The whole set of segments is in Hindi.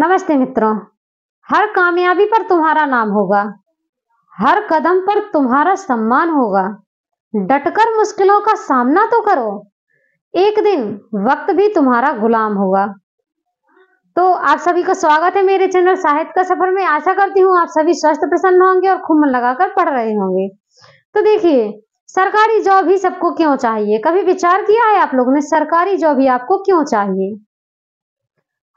नमस्ते मित्रों। हर कामयाबी पर तुम्हारा नाम होगा, हर कदम पर तुम्हारा सम्मान होगा। डटकर मुश्किलों का सामना तो करो, एक दिन वक्त भी तुम्हारा गुलाम होगा। तो आप सभी का स्वागत है मेरे चैनल साहित्य का सफर में। आशा करती हूँ आप सभी स्वस्थ प्रसन्न होंगे और खूब मन लगाकर पढ़ रहे होंगे। तो देखिए, सरकारी जॉब ही सबको क्यों चाहिए? कभी विचार किया है आप लोगों ने सरकारी जॉब ही आपको क्यों चाहिए?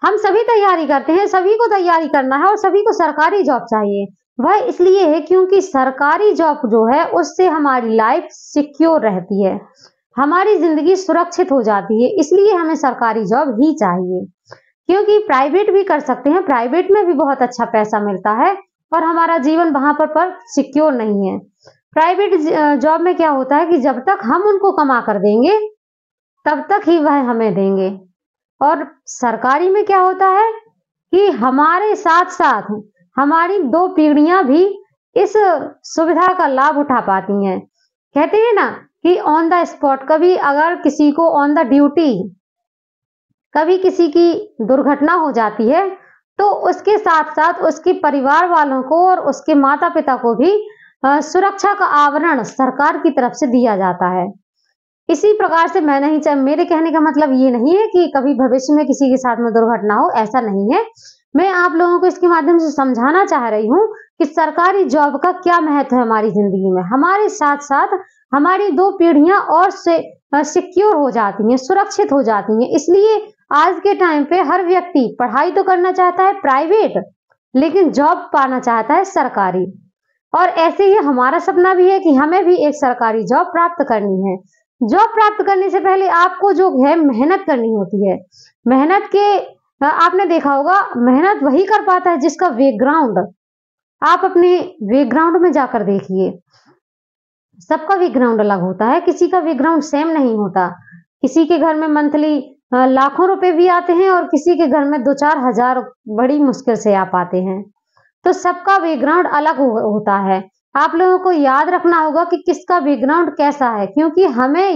हम सभी तैयारी करते हैं, सभी को तैयारी करना है और सभी को सरकारी जॉब चाहिए। वह इसलिए है क्योंकि सरकारी जॉब जो है उससे हमारी लाइफ सिक्योर रहती है, हमारी जिंदगी सुरक्षित हो जाती है। इसलिए हमें सरकारी जॉब ही चाहिए, क्योंकि प्राइवेट भी कर सकते हैं, प्राइवेट में भी बहुत अच्छा पैसा मिलता है और हमारा जीवन वहां पर सिक्योर नहीं है। प्राइवेट जॉब में क्या होता है कि जब तक हम उनको कमा कर देंगे तब तक ही वह हमें देंगे, और सरकारी में क्या होता है कि हमारे साथ साथ हमारी 2 पीढ़ियां भी इस सुविधा का लाभ उठा पाती हैं। कहते हैं ना कि ऑन द स्पॉट, कभी अगर किसी को ऑन द ड्यूटी कभी किसी की दुर्घटना हो जाती है तो उसके साथ साथ उसके परिवार वालों को और उसके माता पिता को भी सुरक्षा का आवरण सरकार की तरफ से दिया जाता है। इसी प्रकार से मेरे कहने का मतलब ये नहीं है कि कभी भविष्य में किसी के साथ में दुर्घटना हो, ऐसा नहीं है। मैं आप लोगों को इसके माध्यम से समझाना चाह रही हूँ कि सरकारी जॉब का क्या महत्व है हमारी जिंदगी में। हमारे साथ साथ हमारी 2 पीढ़ियां और से सिक्योर हो जाती हैं, सुरक्षित हो जाती हैं। इसलिए आज के टाइम पे हर व्यक्ति पढ़ाई तो करना चाहता है प्राइवेट, लेकिन जॉब पाना चाहता है सरकारी। और ऐसे ही हमारा सपना भी है कि हमें भी एक सरकारी जॉब प्राप्त करनी है। जॉब प्राप्त करने से पहले आपको जो है मेहनत करनी होती है। मेहनत के आपने देखा होगा, मेहनत वही कर पाता है जिसका बैकग्राउंड, आप अपने बैकग्राउंड में जाकर देखिए। सबका बैकग्राउंड अलग होता है, किसी का बैकग्राउंड सेम नहीं होता। किसी के घर में मंथली लाखों रुपए भी आते हैं और किसी के घर में 2-4 हजार बड़ी मुश्किल से आ पाते हैं। तो सबका बैकग्राउंड अलग होता है। आप लोगों को याद रखना होगा कि किसका बैकग्राउंड कैसा है, क्योंकि हमें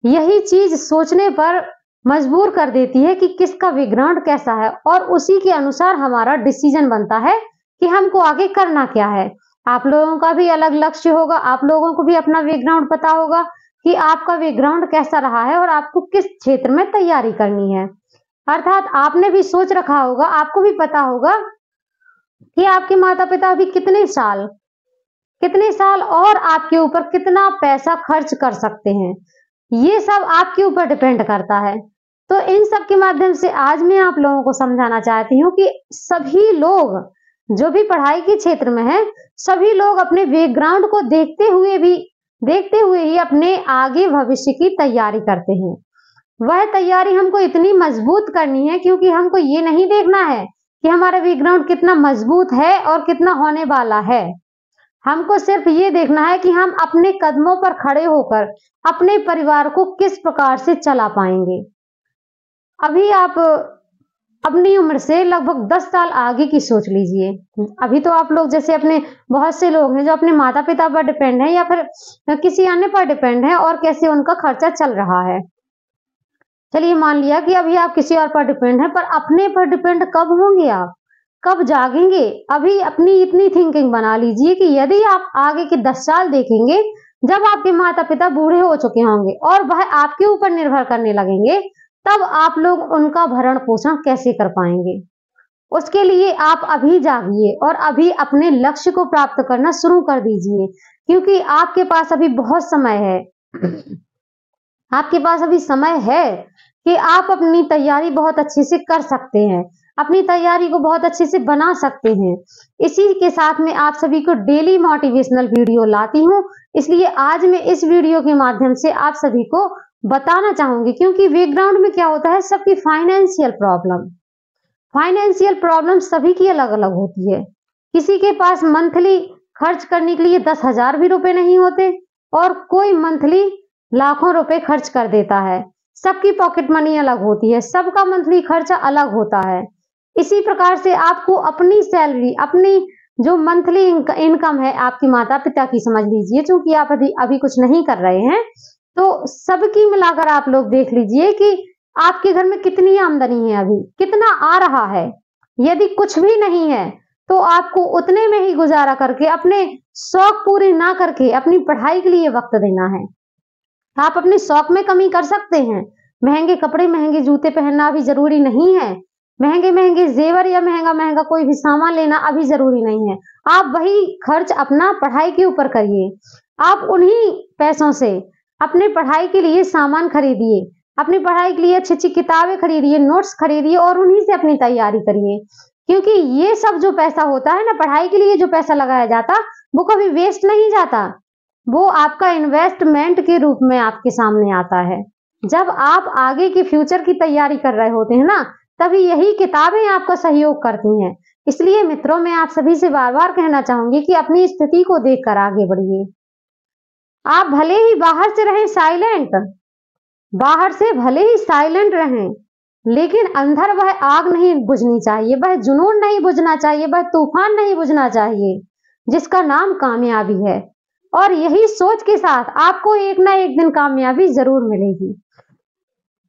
यही चीज सोचने पर मजबूर कर देती है कि किसका बैकग्राउंड कैसा है, और उसी के अनुसार हमारा डिसीजन बनता है कि हमको आगे करना क्या है। आप लोगों का भी अलग लक्ष्य होगा, आप लोगों को भी अपना बैकग्राउंड पता होगा कि आपका बैकग्राउंड कैसा रहा है और आपको किस क्षेत्र में तैयारी करनी है। अर्थात आपने भी सोच रखा होगा, आपको भी पता होगा कि आपके माता पिता अभी कितने साल और आपके ऊपर कितना पैसा खर्च कर सकते हैं, ये सब आपके ऊपर डिपेंड करता है। तो इन सब के माध्यम से आज मैं आप लोगों को समझाना चाहती हूँ कि सभी लोग जो भी पढ़ाई के क्षेत्र में है, सभी लोग अपने बैकग्राउंड को देखते हुए ही अपने आगे भविष्य की तैयारी करते हैं। वह तैयारी हमको इतनी मजबूत करनी है, क्योंकि हमको ये नहीं देखना है कि हमारा बैकग्राउंड कितना मजबूत है और कितना होने वाला है। हमको सिर्फ ये देखना है कि हम अपने कदमों पर खड़े होकर अपने परिवार को किस प्रकार से चला पाएंगे। अभी आप अपनी उम्र से लगभग 10 साल आगे की सोच लीजिए। अभी तो आप लोग जैसे अपने बहुत से लोग हैं जो अपने माता पिता पर डिपेंड है या फिर किसी अन्य पर डिपेंड है, और कैसे उनका खर्चा चल रहा है। चलिए मान लिया कि अभी आप किसी और पर डिपेंड है, पर अपने पर डिपेंड कब होंगे? आप कब जागेंगे? अभी अपनी इतनी थिंकिंग बना लीजिए कि यदि आप आगे के 10 साल देखेंगे, जब आपके माता पिता बूढ़े हो चुके होंगे और वह आपके ऊपर निर्भर करने लगेंगे, तब आप लोग उनका भरण पोषण कैसे कर पाएंगे? उसके लिए आप अभी जागिए और अभी अपने लक्ष्य को प्राप्त करना शुरू कर दीजिए, क्योंकि आपके पास अभी बहुत समय है। आपके पास अभी समय है कि आप अपनी तैयारी बहुत अच्छे से कर सकते हैं, अपनी तैयारी को बहुत अच्छे से बना सकते हैं। इसी के साथ में आप सभी को डेली मोटिवेशनल वीडियो लाती हूँ, इसलिए आज मैं इस वीडियो के माध्यम से आप सभी को बताना चाहूंगी, क्योंकि बैकग्राउंड में क्या होता है, सबकी फाइनेंशियल प्रॉब्लम सभी की अलग अलग होती है। किसी के पास मंथली खर्च करने के लिए 10,000 भी रुपए नहीं होते, और कोई मंथली लाखों रुपए खर्च कर देता है। सबकी पॉकेट मनी अलग होती है, सबका मंथली खर्चा अलग होता है। इसी प्रकार से आपको अपनी सैलरी, अपनी जो मंथली इनकम है आपके माता पिता की, समझ लीजिए, क्योंकि आप अभी कुछ नहीं कर रहे हैं, तो सबकी मिलाकर आप लोग देख लीजिए कि आपके घर में कितनी आमदनी है, अभी कितना आ रहा है। यदि कुछ भी नहीं है तो आपको उतने में ही गुजारा करके, अपने शौक पूरे ना करके अपनी पढ़ाई के लिए वक्त देना है। आप अपने शौक में कमी कर सकते हैं। महंगे कपड़े, महंगे जूते पहनना अभी जरूरी नहीं है। महंगे महंगे जेवर या महंगा महंगा कोई भी सामान लेना अभी जरूरी नहीं है। आप वही खर्च अपना पढ़ाई के ऊपर करिए। आप उन्हीं पैसों से अपने पढ़ाई के लिए सामान खरीदिए, अपनी पढ़ाई के लिए अच्छी अच्छी किताबें खरीदिए, नोट्स खरीदिए और उन्हीं से अपनी तैयारी करिए। क्योंकि ये सब जो पैसा होता है ना, पढ़ाई के लिए जो पैसा लगाया जाता, वो कभी वेस्ट नहीं जाता। वो आपका इन्वेस्टमेंट के रूप में आपके सामने आता है। जब आप आगे के फ्यूचर की तैयारी कर रहे होते हैं ना, तभी यही किताबें आपका सहयोग करती हैं। इसलिए मित्रों, मैं आप सभी से बार बार कहना चाहूंगी कि अपनी स्थिति को देखकर आगे बढ़िए। आप भले ही बाहर से रहें साइलेंट, बाहर से भले ही साइलेंट रहें, लेकिन अंदर वह आग नहीं बुझनी चाहिए, वह जुनून नहीं बुझना चाहिए, वह तूफान नहीं बुझना चाहिए जिसका नाम कामयाबी है। और यही सोच के साथ आपको एक ना एक दिन कामयाबी जरूर मिलेगी।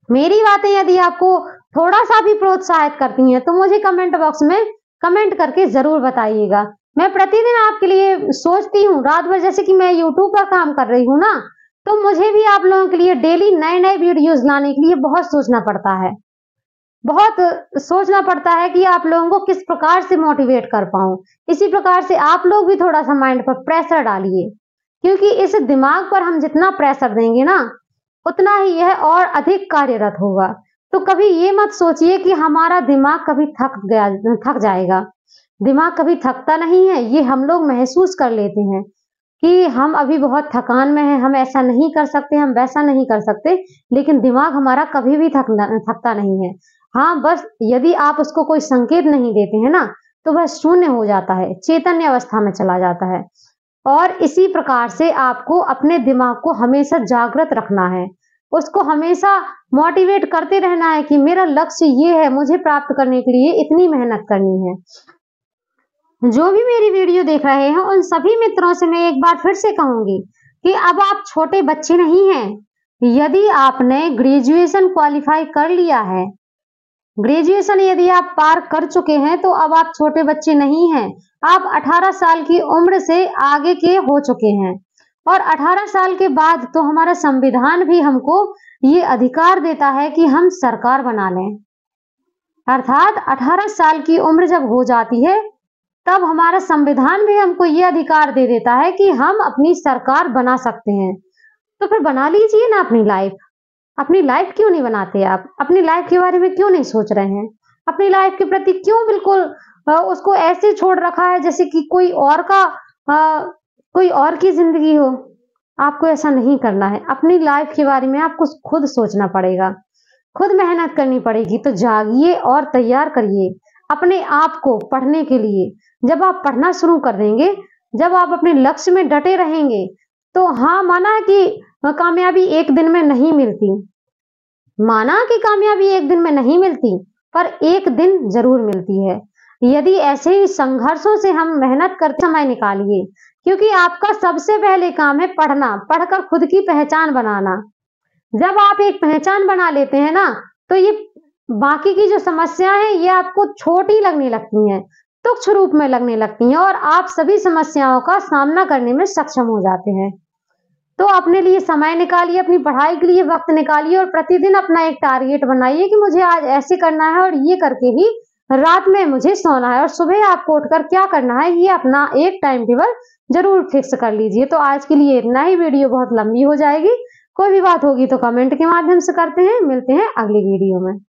मेरी बातें यदि आपको थोड़ा सा भी प्रोत्साहित करती हैं तो मुझे कमेंट बॉक्स में कमेंट करके जरूर बताइएगा। मैं प्रतिदिन आपके लिए सोचती हूँ, रात भर, जैसे कि मैं यूट्यूब का काम कर रही हूँ ना, तो मुझे भी आप लोगों के लिए डेली नए नए वीडियोस लाने के लिए बहुत सोचना पड़ता है। बहुत सोचना पड़ता है कि आप लोगों को किस प्रकार से मोटिवेट कर पाऊं। इसी प्रकार से आप लोग भी थोड़ा सा माइंड पर प्रेशर डालिए, क्योंकि इस दिमाग पर हम जितना प्रेशर देंगे ना, उतना ही यह और अधिक कार्यरत होगा। तो कभी ये मत सोचिए कि हमारा दिमाग कभी थक जाएगा। दिमाग कभी थकता नहीं है। ये हम लोग महसूस कर लेते हैं कि हम अभी बहुत थकान में हैं, हम ऐसा नहीं कर सकते, हम वैसा नहीं कर सकते, लेकिन दिमाग हमारा कभी भी थकता नहीं है। हाँ, बस यदि आप उसको कोई संकेत नहीं देते हैं ना, तो वह शून्य हो जाता है, चैतन्य अवस्था में चला जाता है। और इसी प्रकार से आपको अपने दिमाग को हमेशा जागृत रखना है, उसको हमेशा मोटिवेट करते रहना है कि मेरा लक्ष्य ये है, मुझे प्राप्त करने के लिए इतनी मेहनत करनी है। जो भी मेरी वीडियो देख रहे हैं उन सभी मित्रों से मैं एक बार फिर से कहूंगी कि अब आप छोटे बच्चे नहीं हैं। यदि आपने ग्रेजुएशन क्वालिफाई कर लिया है, ग्रेजुएशन यदि आप पार कर चुके हैं, तो अब आप छोटे बच्चे नहीं हैं। आप 18 साल की उम्र से आगे के हो चुके हैं। और 18 साल के बाद तो हमारा संविधान भी हमको ये अधिकार देता है कि हम सरकार बना लें। अर्थात 18 साल की उम्र जब हो जाती है, तब हमारा संविधान भी हमको ये अधिकार दे देता है कि हम अपनी सरकार बना सकते हैं। तो फिर बना लीजिए ना अपनी लाइफ। अपनी लाइफ क्यों नहीं बनाते आप? अपनी लाइफ के बारे में क्यों नहीं सोच रहे हैं? अपनी लाइफ के प्रति क्यों बिल्कुल उसको ऐसे छोड़ रखा है जैसे कि कोई और की जिंदगी हो? आपको ऐसा नहीं करना है। अपनी लाइफ के बारे में आपको खुद सोचना पड़ेगा, खुद मेहनत करनी पड़ेगी। तो जागिए और तैयार करिए अपने आप को पढ़ने के लिए। जब आप पढ़ना शुरू कर देंगे, जब आप अपने लक्ष्य में डटे रहेंगे, तो हाँ, माना कि कामयाबी एक दिन में नहीं मिलती, माना कि कामयाबी एक दिन में नहीं मिलती, पर एक दिन जरूर मिलती है। यदि ऐसे ही संघर्षों से हम मेहनत करते समय निकालिए, क्योंकि आपका सबसे पहले काम है पढ़ना, पढ़कर खुद की पहचान बनाना। जब आप एक पहचान बना लेते हैं ना, तो ये बाकी की जो समस्याएं हैं ये आपको छोटी लगने लगती हैं, तुच्छ रूप में लगने लगती हैं, और आप सभी समस्याओं का सामना करने में सक्षम हो जाते हैं। तो अपने लिए समय निकालिए, अपनी पढ़ाई के लिए वक्त निकालिए और प्रतिदिन अपना एक टारगेट बनाइए कि मुझे आज ऐसे करना है और ये करके ही रात में मुझे सोना है, और सुबह आपको उठकर क्या करना है, ये अपना एक टाइम टेबल जरूर फिक्स कर लीजिए। तो आज के लिए इतना ही। वीडियो बहुत लंबी हो जाएगी। कोई भी बात होगी तो कमेंट के माध्यम से करते हैं। मिलते हैं अगली वीडियो में।